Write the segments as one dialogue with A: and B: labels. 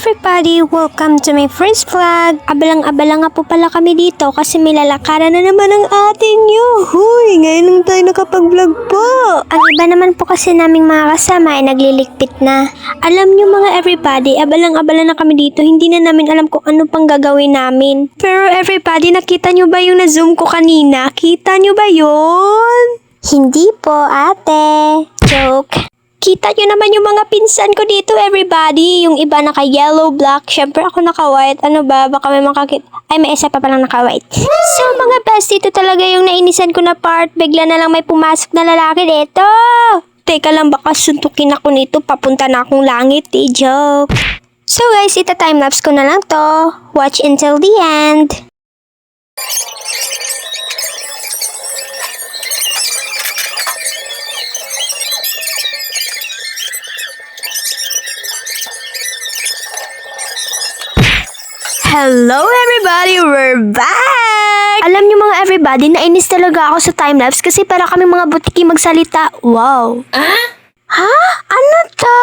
A: everybody! Welcome to my first vlog! Abalang-abala nga po pala kami dito kasi may lalakaran na naman ang ating Huy! Ngayon lang tayo nakapag-vlog po! Ang iba naman po kasi naming mga kasama ay nagliligpit na. Alam nyo mga everybody, abalang-abala na kami dito, hindi na namin alam kung ano pang gagawin namin. Pero everybody, nakita nyo ba yung na-zoom ko kanina? Kita nyo ba yun? Hindi po ate. Joke. Kita nyo naman yung mga pinsan ko dito, everybody. Yung iba naka-yellow, black. Syempre ako naka-white. Ano ba? Baka may makakita. Ay, may isa pa palang naka-white. So, mga best, ito talaga yung nainisan ko na part. Bigla na lang may pumasok na lalaki dito. Teka lang, baka suntukin ako nito. Papunta na akong langit, eh. Joke. So, guys, ita-timelapse ko na lang to. Watch until the end. Hello everybody! We're back! Alam niyo mga everybody, nainis talaga ako sa timelapse kasi para kami mga butiki magsalita. Wow! Ha? Ano to?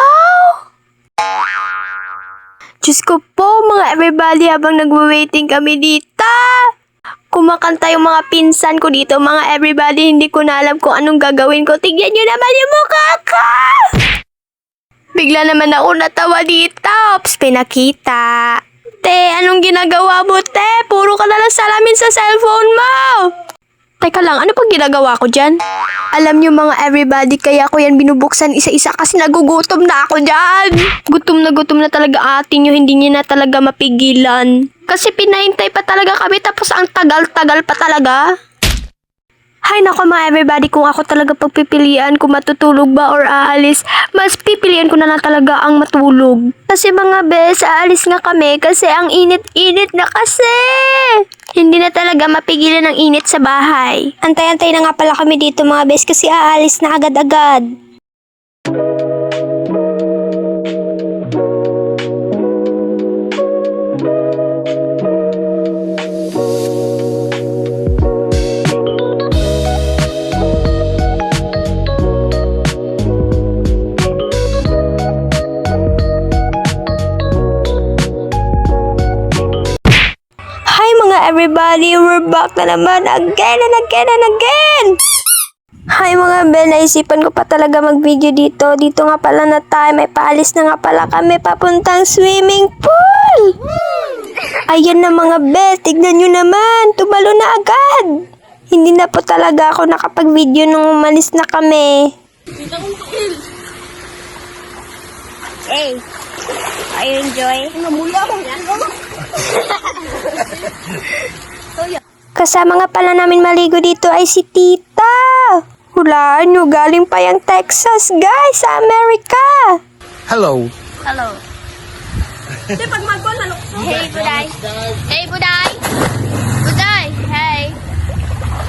A: Diyos ko po mga everybody habang nagwa-waiting kami dito. Kumakanta yung mga pinsan ko dito. Mga everybody, hindi ko na alam kung anong gagawin ko. Tignan niyo naman yung mukha ko! Bigla naman ako natawa dito. Ops, pinakita. Te, anong ginagawa mo, te? Puro ka na lang salamin sa cellphone mo. Teka lang, ano pang ginagawa ko dyan? Alam niyo mga everybody, kaya ko yan binubuksan isa-isa kasi nagugutom na ako dyan. Gutom na talaga atin nyo, hindi niyo na talaga mapigilan. Kasi pinahintay pa talaga kami tapos ang tagal-tagal pa talaga. Hay nako mga everybody, kung ako talaga pagpipilian kung matutulog ba or aalis, mas pipilian ko na lang talaga ang matulog. Kasi mga bes, aalis nga kami kasi ang init-init na kasi. Hindi na talaga mapigilan ang init sa bahay. Antay-antay na nga pala kami dito mga bes kasi aalis na agad-agad. Everybody, we're back na naman again and again and again! Hi mga bel, naisipan ko pa talaga mag-video dito. Dito nga pala na time, may paalis na nga pala kami papuntang swimming pool! Ayan na mga bel, tignan nyo naman, tumalo na agad! Hindi na po talaga ako nakapag-video nung umalis na kami. Hey, are you enjoy? Kasama nga pala namin maligo dito ay si Tita. Hulaan nyo, galing pa yung Texas, guys, sa Amerika.
B: Hello.
C: Hello. Hey, Buday. Hey, Buday. Buday. Hey.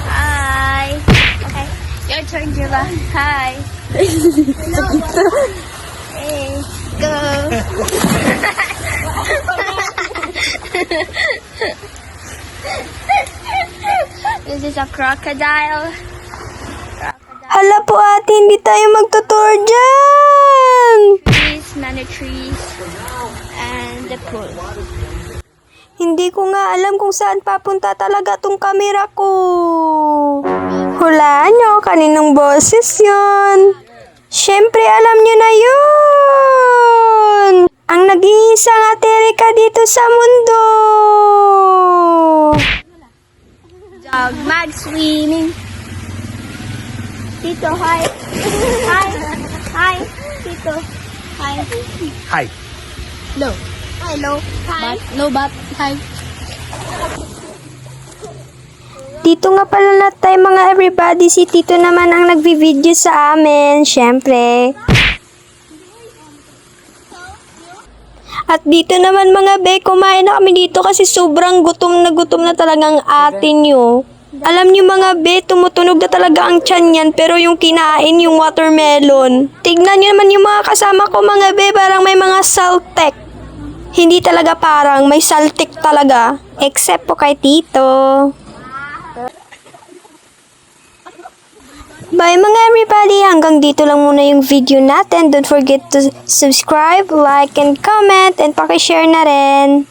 C: Hi. Okay. Your turn, Jiva. Hi. Hey. Go. This is a crocodile.
A: Hala po ate, hindi tayo magtutour dyan.
C: Trees, many trees, and the pool.
A: Hindi ko nga alam kung saan papunta talaga tong kamera ko. Hulaan nyo, kaninong boses yun? Siyempre alam nyo na yun. Ang nag-iisang Ate Rica dito sa mundo.
C: Dog mag-swimming. Tito, hi. Hi. Hi. Tito. Hi.
B: Hi.
C: No. Hello. Hi. No, but hi.
A: Dito nga pala na tayo mga everybody. Si Tito naman ang nagvi-video sa amin. Siyempre. At dito naman mga be, kumain na kami dito kasi sobrang gutom na talagang atin nyo. Alam nyo mga be, tumutunog na talaga ang tiyan yan, pero yung kinain yung watermelon. Tignan nyo naman yung mga kasama ko mga be, parang may mga saltek. Hindi talaga parang, may saltik talaga. Except po kay Tito. Bye mga everybody! everybody, hanggang dito lang muna yung video natin. Don't forget to subscribe, like, and comment, and pakishare na rin.